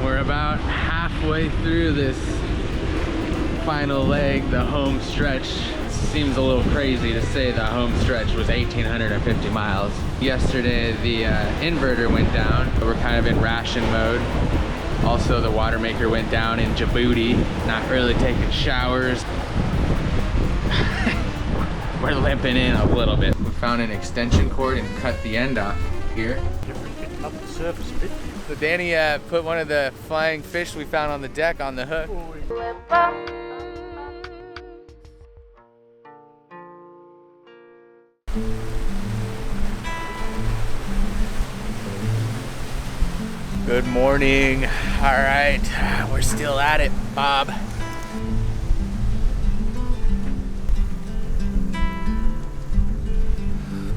We're about halfway through this final leg, the home stretch. Seems a little crazy to say the home stretch was 1,850 miles. Yesterday, the inverter went down. We're kind of in ration mode. Also, the water maker went down in Djibouti. Not really taking showers. We're limping in a little bit. We found an extension cord and cut the end off here. Up the surface a bit. So Danny put one of the flying fish we found on the deck on the hook. Good morning. All right, we're still at it, Bob.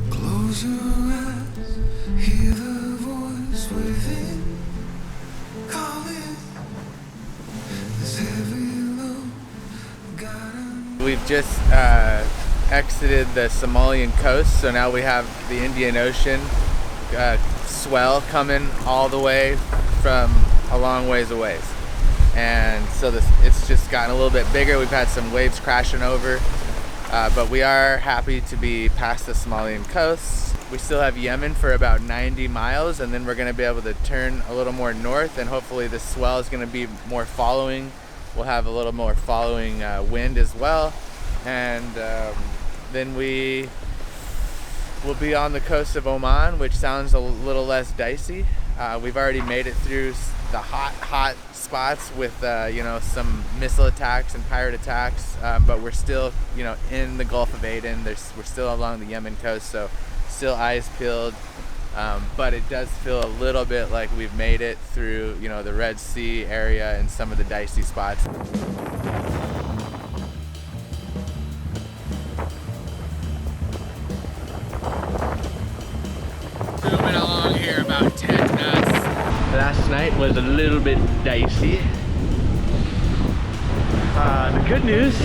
Close your eyes, hear the voice within, calling this heavy load. We've just exited the Somalian coast, so now we have the Indian Ocean swell coming all the way from a long ways away. And so it's just gotten a little bit bigger. We've had some waves crashing over, but we are happy to be past the Somalian coast. We still have Yemen for about 90 miles, and then we're going to be able to turn a little more north, and hopefully the swell is going to be more following. We'll have a little more following wind as well, and then we will be on the coast of Oman, which sounds a little less dicey. We've already made it through the hot spots with some missile attacks and pirate attacks, but we're still in the Gulf of Aden. We're still along the Yemen coast, so still eyes peeled, but it does feel a little bit like we've made it through the Red Sea area and some of the dicey spots. Moving along here about 10 knots. Last night was a little bit dicey. The good news,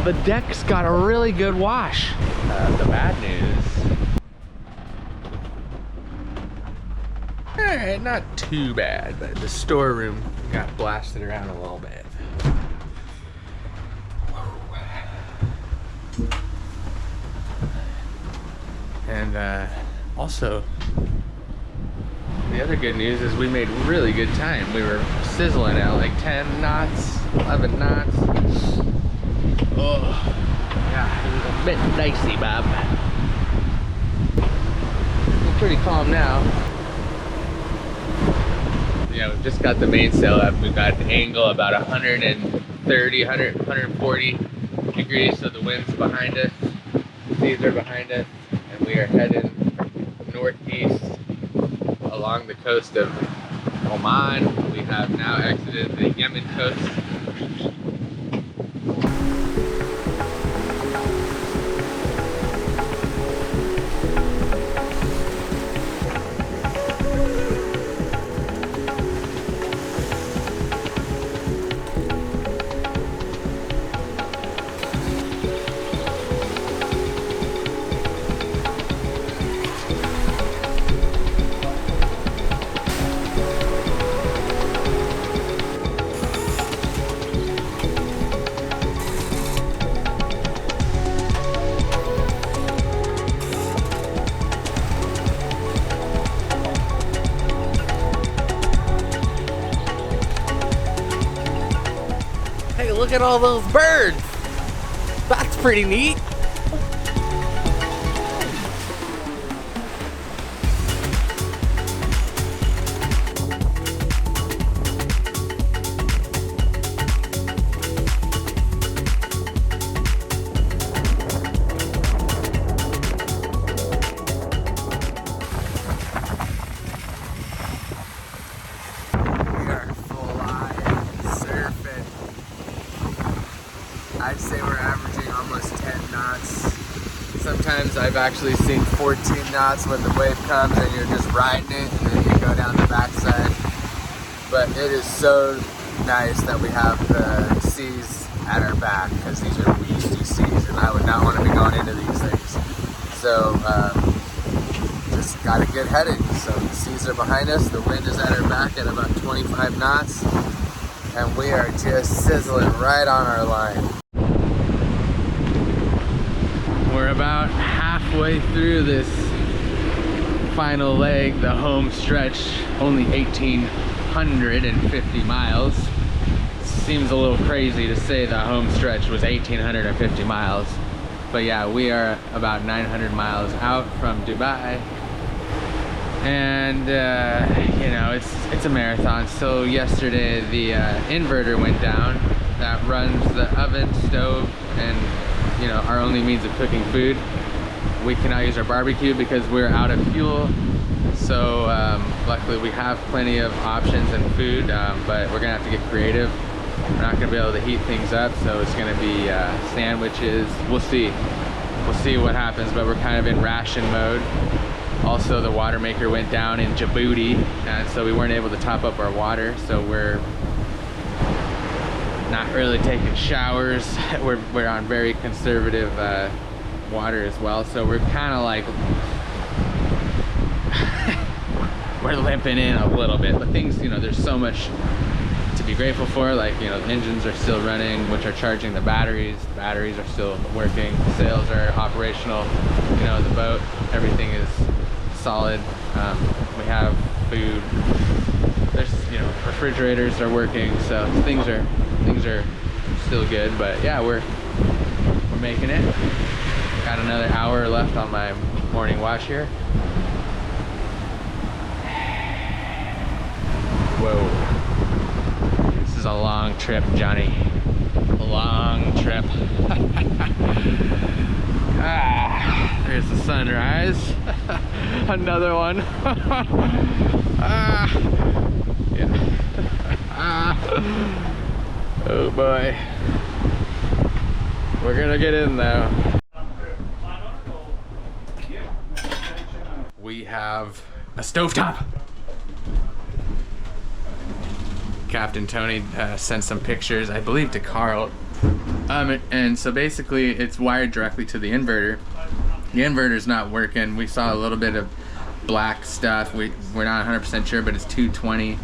the deck's got a really good wash. The bad news, alright, not too bad, but the storeroom got blasted around a little bit. And also, the other good news is we made really good time. We were sizzling at like 10 knots, 11 knots. Oh, yeah, it was a bit dicey, Bob. We're pretty calm now. Yeah, we've just got the mainsail up. We've got an angle about 130, 140 degrees, so the wind's behind us, the seas are behind us. We are headed northeast along the coast of Oman. We have now exited the Yemen coast. Hey, look at all those birds. That's pretty neat. I'd say we're averaging almost 10 knots. Sometimes I've actually seen 14 knots when the wave comes and you're just riding it and then you go down the backside. But it is so nice that we have the seas at our back, because these are beastie seas and I would not want to be going into these things. So just just got a good heading. So the seas are behind us, the wind is at our back at about 25 knots, and we are just sizzling right on our line. We're about halfway through this final leg, the home stretch, only 1,850 miles. Seems a little crazy to say the home stretch was 1,850 miles. But yeah, we are about 900 miles out from Dubai. And you know, it's a marathon. So yesterday the inverter went down that runs the oven, stove, and you know, our only means of cooking food. We cannot use our barbecue because we're out of fuel. So luckily we have plenty of options and food, but we're gonna have to get creative. We're not gonna be able to heat things up, so it's gonna be sandwiches. We'll see what happens, but we're kind of in ration mode. Also, the water maker went down in Djibouti, and so we weren't able to top up our water, so we're not really taking showers. We're on very conservative water as well, so we're kind of like we're limping in a little bit, but things, you know, there's so much to be grateful for. Like, you know, the engines are still running, which are charging the batteries are still working, sails are operational, you know, the boat, everything is solid. We have food, there's, you know, refrigerators are working, so things are still good. But yeah, we're making it. Got another hour left on my morning wash here. Whoa, this is a long trip, Johnny. A long trip. Ah, there's the sunrise. Another one. Yeah. Oh boy. We're gonna get in though. We have a stovetop. Captain Tony sent some pictures, I believe, to Carl. And so basically it's wired directly to the inverter. The inverter's not working. We saw a little bit of black stuff. We're not 100% sure, but it's 220,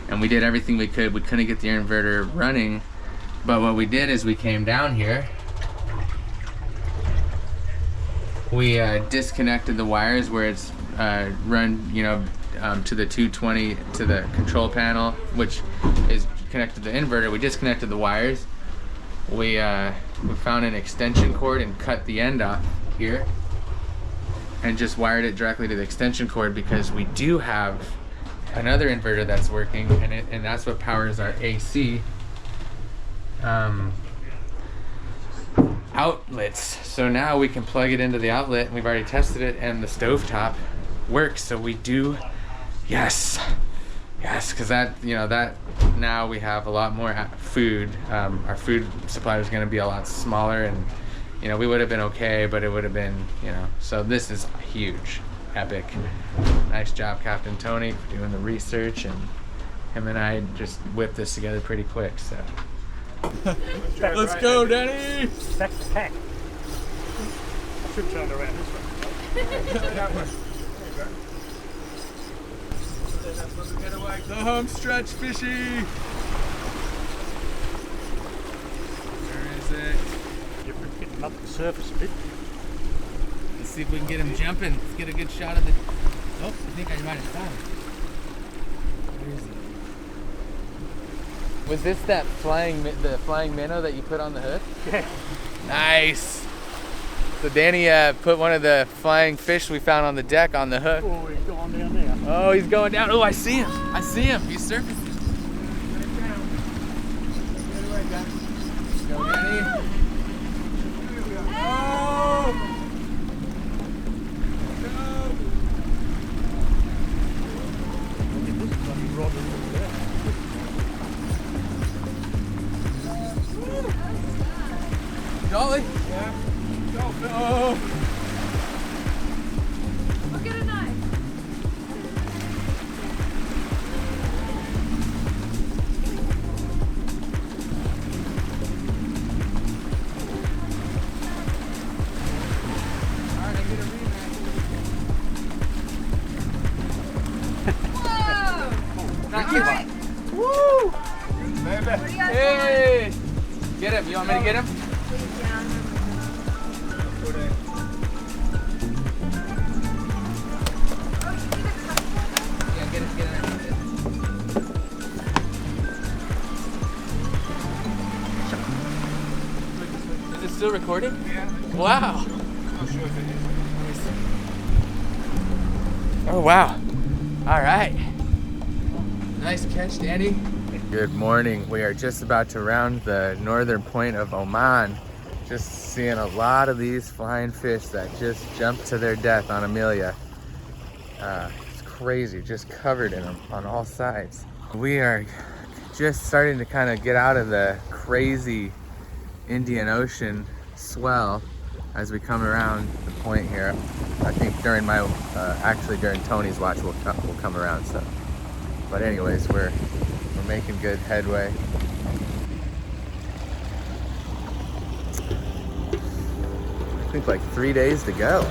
and we did everything we could. We couldn't get the inverter running, but what we did is we came down here. We disconnected the wires where it's run, you know, to the 220 to the control panel, which is connected to the inverter. We disconnected the wires. We found an extension cord and cut the end off here and just wired it directly to the extension cord, because we do have another inverter that's working, and that's what powers our AC outlets. So now we can plug it into the outlet, and we've already tested it, and the stovetop works. So we do, yes, because that, you know, that now we have a lot more food. Our food supply is going to be a lot smaller, and you know, we would have been okay, but it would have been, you know, so this is huge, epic. Nice job, Captain Tony, for doing the research, and him and I just whipped this together pretty quick. So let's go, Danny. Back to pack. I should turn around this way. That way. That's what we get away. The home stretch fishy. Where is it? You're getting up the surface a bit. Let's see if we can get him jumping. Let's get a good shot of the. Oh, I think I might have found him. Where is he? Was this that flying minnow that you put on the hook? Yeah. Nice. So Danny put one of the flying fish we found on the deck on the hook. Oh, he's going down there. Oh, he's going down. Oh, I see him. I see him. He's surfacing. Go, Danny. Oh! Look at this bloody rod over there. Dolly? Yeah. Dolphin. Oh! I'll get a knife. Woo! Hey! Get him. You want me to get him? Yeah, get it. Is it still recording? Yeah. Wow. I'm not sure if it is. Oh, wow. All right. Nice catch, Danny. Good morning. We are just about to round the northern point of Oman. Just seeing a lot of these flying fish that just jumped to their death on Amelia. It's crazy, just covered in them on all sides. We are just starting to kind of get out of the crazy Indian Ocean swell as we come around the point here. I think during my, actually during Tony's watch we'll come around. So, but anyways, we're making good headway. I think like 3 days to go.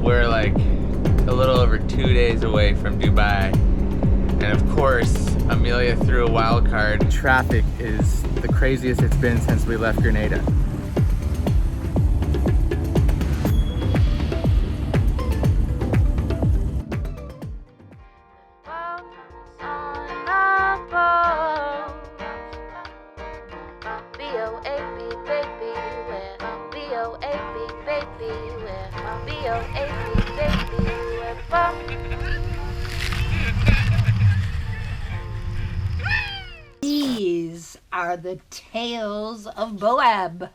We're like a little over 2 days away from Dubai. And of course, Amelia threw a wild card. Traffic is the craziest it's been since we left Grenada. These are the tales of Moab.